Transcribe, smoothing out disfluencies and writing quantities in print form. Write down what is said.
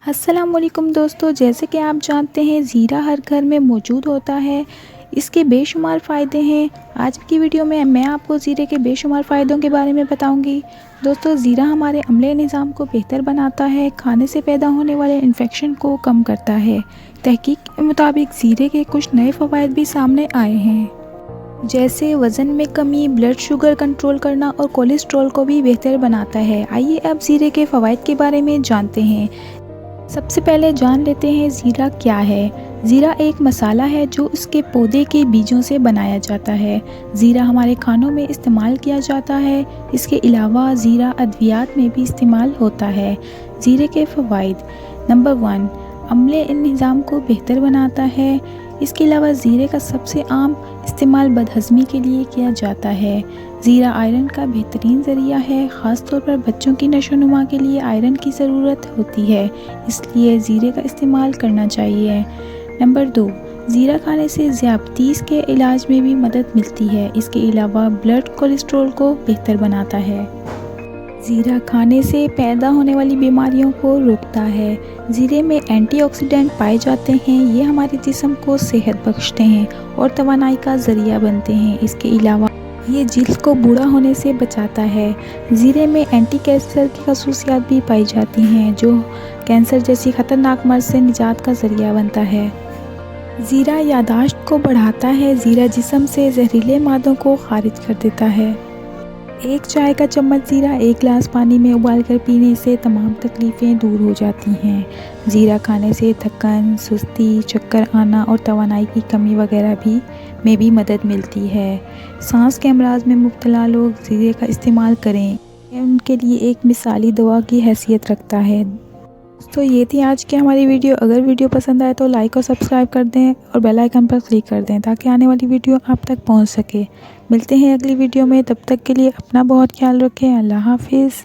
अस्सलाम वालेकुम दोस्तों, जैसे कि आप जानते हैं ज़ीरा हर घर में मौजूद होता है। इसके बेशुमार फ़ायदे हैं। आज की वीडियो में मैं आपको ज़ीरे के बेशुमार फ़ायदों के बारे में बताऊंगी। दोस्तों, ज़ीरा हमारे अम्लीय निज़ाम को बेहतर बनाता है, खाने से पैदा होने वाले इन्फेक्शन को कम करता है। तहकीक के मुताबिक ज़ीरे के कुछ नए फ़वाइद भी सामने आए हैं, जैसे वज़न में कमी, ब्लड शुगर कंट्रोल करना और कोलेस्ट्रॉल को भी बेहतर बनाता है। आइए अब ज़ीरे के फ़वाइद के बारे में जानते हैं। सबसे पहले जान लेते हैं ज़ीरा क्या है। ज़ीरा एक मसाला है जो उसके पौधे के बीजों से बनाया जाता है। ज़ीरा हमारे खानों में इस्तेमाल किया जाता है। इसके अलावा ज़ीरा अद्वियात में भी इस्तेमाल होता है। ज़ीरे के फ़वाइद: नंबर 1, अम्लीय निज़ाम को बेहतर बनाता है। इसके अलावा ज़ीरे का सबसे आम इस्तेमाल बदहज़मी के लिए किया जाता है। ज़ीरा आयरन का बेहतरीन ज़रिया है, ख़ास तौर पर बच्चों की नशोनुमा के लिए आयरन की ज़रूरत होती है, इसलिए ज़ीरे का इस्तेमाल करना चाहिए। नंबर 2, ज़ीरा खाने से ज़ियादतीस के इलाज में भी मदद मिलती है। इसके अलावा ब्लड कोलेस्ट्रॉल को बेहतर बनाता है। ज़ीरा खाने से पैदा होने वाली बीमारियों को रोकता है। ज़ीरे में एंटीऑक्सीडेंट पाए जाते हैं, ये हमारे जिस्म को सेहत बख्शते हैं और तवानाई का ज़रिया बनते हैं। इसके अलावा ये जिल्द को बूढ़ा होने से बचाता है। ज़ीरे में एंटी कैंसर की खसूसियात भी पाई जाती हैं, जो कैंसर जैसी ख़तरनाक मर्ज़ से निजात का ज़रिया बनता है। ज़ीरा यादाश्त को बढ़ाता है। ज़ीरा जिस्म से जहरीले मादों को खारिज कर देता है। एक चाय का चम्मच ज़ीरा एक गिलास पानी में उबालकर पीने से तमाम तकलीफ़ें दूर हो जाती हैं। ज़ीरा खाने से थकान, सुस्ती, चक्कर आना और तवानाई की कमी वगैरह में भी मदद मिलती है। सांस के अमराज में मुब्तला लोग ज़ीरे का इस्तेमाल करें, यह उनके लिए एक मिसाली दवा की हैसियत रखता है। तो ये थी आज की हमारी वीडियो। अगर वीडियो पसंद आए तो लाइक और सब्सक्राइब कर दें और बेल आइकन पर क्लिक कर दें ताकि आने वाली वीडियो आप तक पहुंच सके। मिलते हैं अगली वीडियो में, तब तक के लिए अपना बहुत ख्याल रखें। अल्लाह हाफिज़।